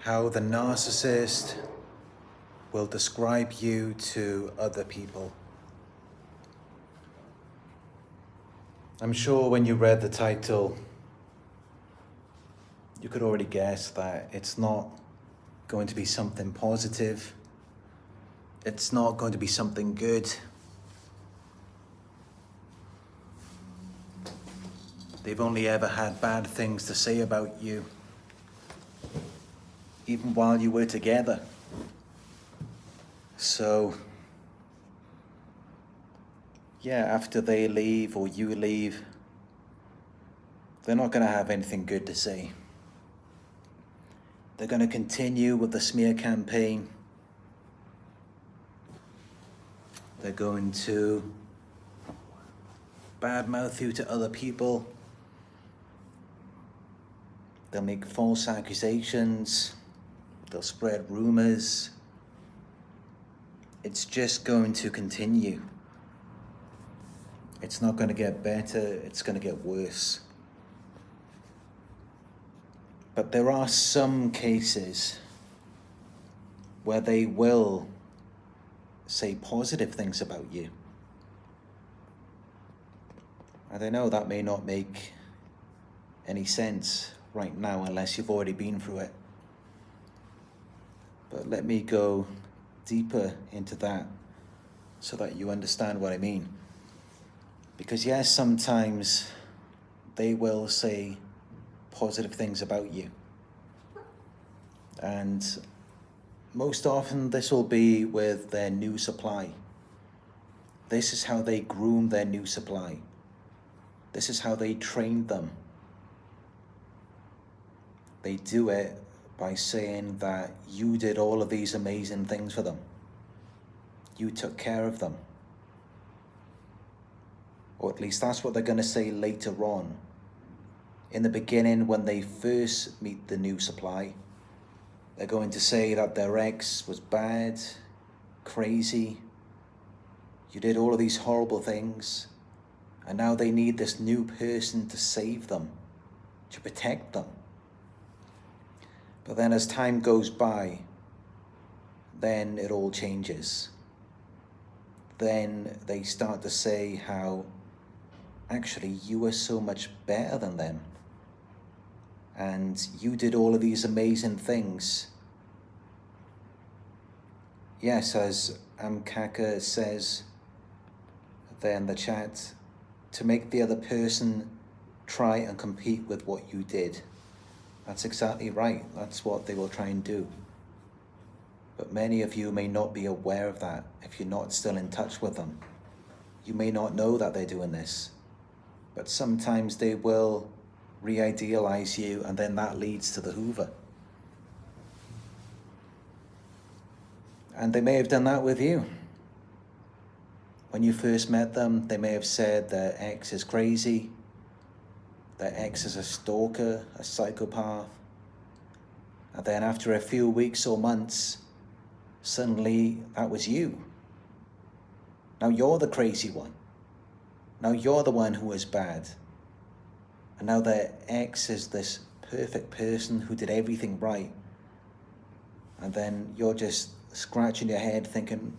How the narcissist will describe you to other people. I'm sure when you read the title, you could already guess that it's not going to be something positive. It's not going to be something good. They've only ever had bad things to say about you, even while you were together. So, yeah, after they leave or you leave, they're not going to have anything good to say. They're going to continue with the smear campaign. They're going to badmouth you to other people. They'll make false accusations. They'll spread rumors. It's just going to continue. It's not going to get better, it's going to get worse. But there are some cases where they will say positive things about you. And I know that may not make any sense right now unless you've already been through it. But let me go deeper into that so that you understand what I mean. Because yes, sometimes they will say positive things about you. And most often this will be with their new supply. This is how they groom their new supply. This is how they train them. They do it by saying that you did all of these amazing things for them. You took care of them. Or at least that's what they're going to say later on. In the beginning, when they first meet the new supply, they're going to say that their ex was bad, crazy. You did all of these horrible things. And now they need this new person to save them, to protect them. But then as time goes by, then it all changes. Then they start to say how actually you were so much better than them. And you did all of these amazing things. Yes, as Amkaka says there in the chat, to make the other person try and compete with what you did. That's exactly right. That's what they will try and do. But many of you may not be aware of that if you're not still in touch with them. You may not know that they're doing this. But sometimes they will re-idealize you, and then that leads to the Hoover. And they may have done that with you. When you first met them, they may have said their ex is crazy, their ex is a stalker, a psychopath. And then after a few weeks or months, suddenly that was you. Now you're the crazy one. Now you're the one who was bad. And now their ex is this perfect person who did everything right. And then you're just scratching your head thinking,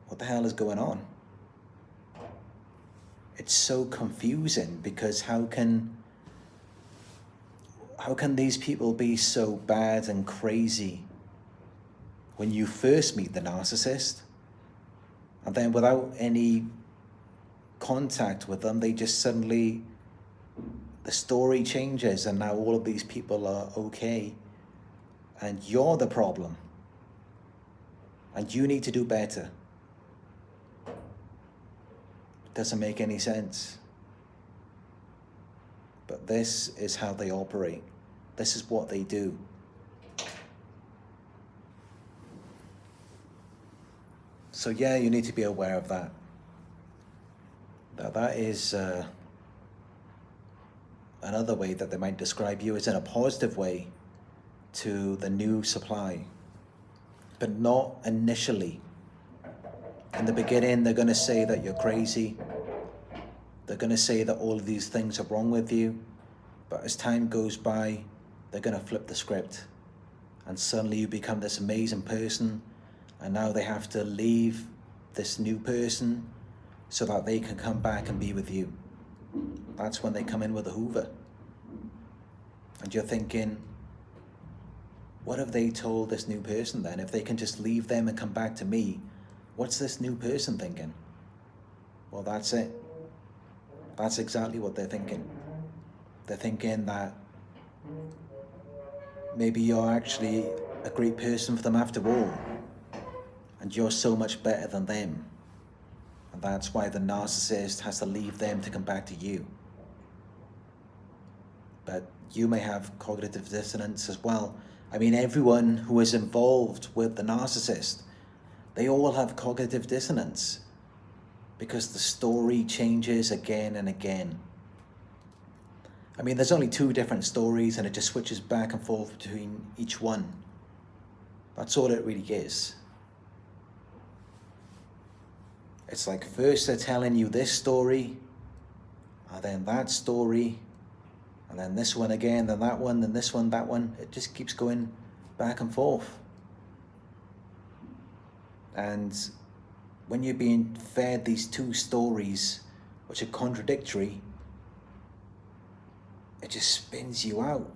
what the hell is going on? It's so confusing because how can these people be so bad and crazy when you first meet the narcissist? And then without any contact with them, they just suddenly, the story changes and now all of these people are okay. And you're the problem. And you need to do better. It doesn't make any sense. But this is how they operate. This is what they do. So yeah, you need to be aware of that. That is another way that they might describe you is in a positive way to the new supply, but not initially. In the beginning, they're going to say that you're crazy. They're going to say that all of these things are wrong with you. But as time goes by, they're going to flip the script. And suddenly you become this amazing person. And now they have to leave this new person so that they can come back and be with you. That's when they come in with a Hoover. And you're thinking, what have they told this new person then? If they can just leave them and come back to me, what's this new person thinking? Well, that's it. That's exactly what they're thinking. They're thinking that maybe you're actually a great person for them after all, and you're so much better than them. And that's why the narcissist has to leave them to come back to you. But you may have cognitive dissonance as well. I mean, everyone who is involved with the narcissist, they all have cognitive dissonance because the story changes again and again. I mean, there's only 2 different stories and it just switches back and forth between each one. That's all it really is. It's like first they're telling you this story, and then that story, and then this one again, then that one, then this one, that one. It just keeps going back and forth. And when you're being fed these 2 stories, which are contradictory, it just spins you out.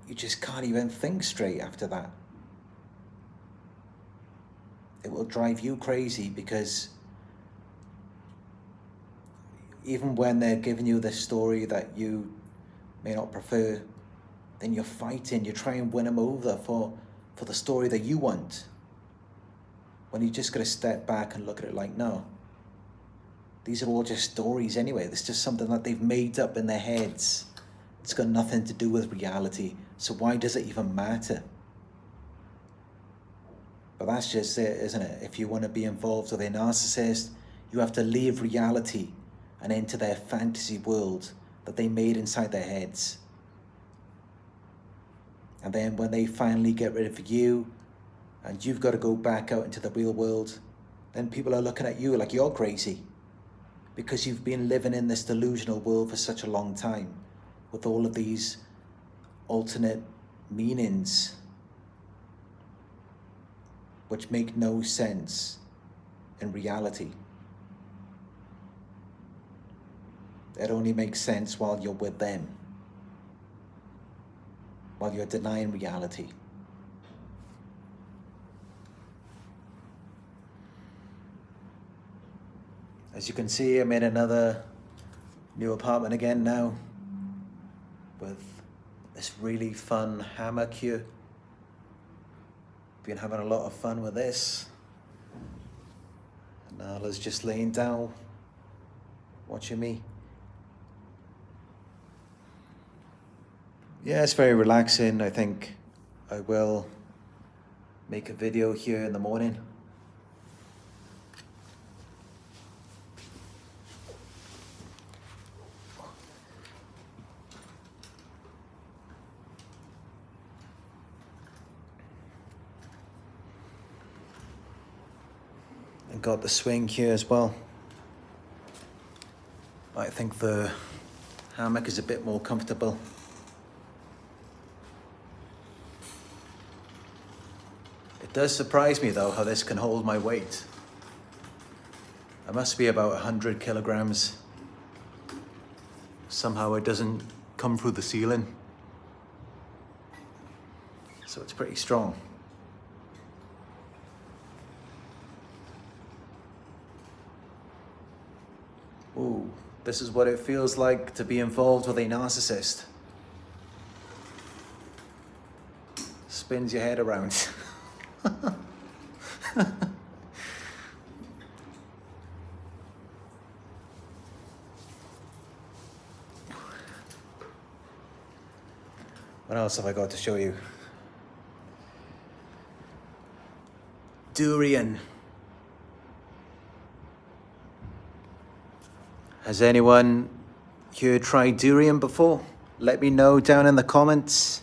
You just can't even think straight after that. It will drive you crazy because even when they're giving you this story that you may not prefer, then you're fighting, you try and win them over for the story that you want. When you just got to step back and look at it like, no, these are all just stories anyway. It's just something that they've made up in their heads. It's got nothing to do with reality. So why does it even matter? But that's just it, isn't it? If you want to be involved with a narcissist, you have to leave reality and into their fantasy world that they made inside their heads. And then when they finally get rid of you and you've got to go back out into the real world, then people are looking at you like you're crazy because you've been living in this delusional world for such a long time with all of these alternate meanings which make no sense in reality. It only makes sense while you're with them, while you're denying reality. As you can see, I'm in another new apartment again now with this really fun hammock here. Been having a lot of fun with this. And Nala's just laying down, watching me. Yeah, it's very relaxing. I think I will make a video here in the morning. And got the swing here as well. I think the hammock is a bit more comfortable. It does surprise me though how this can hold my weight. I must be about 100 kilograms. Somehow it doesn't come through the ceiling. So it's pretty strong. Ooh, this is what it feels like to be involved with a narcissist. Spins your head around. What else have I got to show you? Durian. Has anyone you tried durian before? Let me know down in the comments.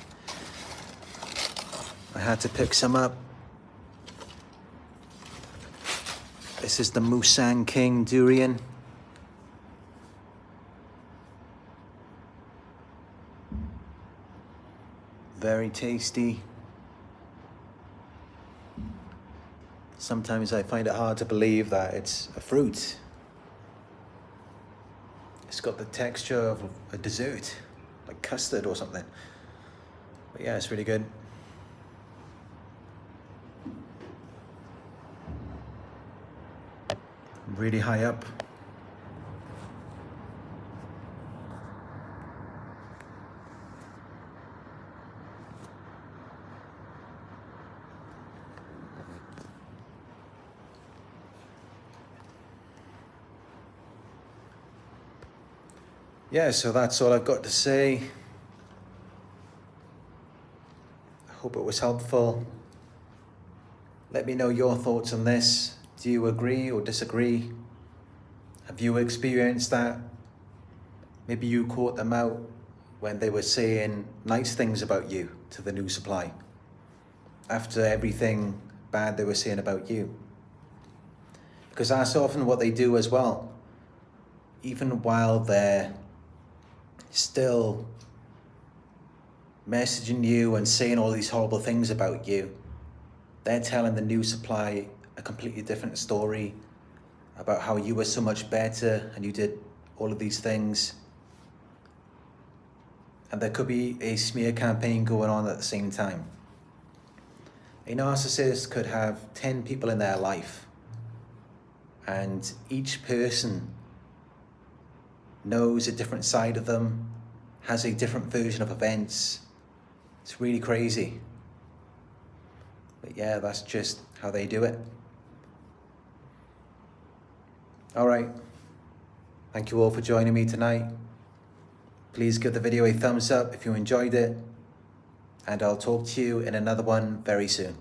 I had to pick some up. This is the Musang King durian. Very tasty. Sometimes I find it hard to believe that it's a fruit. It's got the texture of a dessert, like custard or something. But yeah, it's really good. Really high up. Yeah, so that's all I've got to say. I hope it was helpful. Let me know your thoughts on this. Do you agree or disagree? Have you experienced that? Maybe you caught them out when they were saying nice things about you to the new supply, after everything bad they were saying about you. Because that's often what they do as well. Even while they're still messaging you and saying all these horrible things about you, they're telling the new supply a completely different story about how you were so much better and you did all of these things. And there could be a smear campaign going on at the same time. A narcissist could have 10 people in their life, and each person knows a different side of them, has a different version of events. It's really crazy. But yeah, that's just how they do it. All right. Thank you all for joining me tonight. Please give the video a thumbs up if you enjoyed it, and I'll talk to you in another one very soon.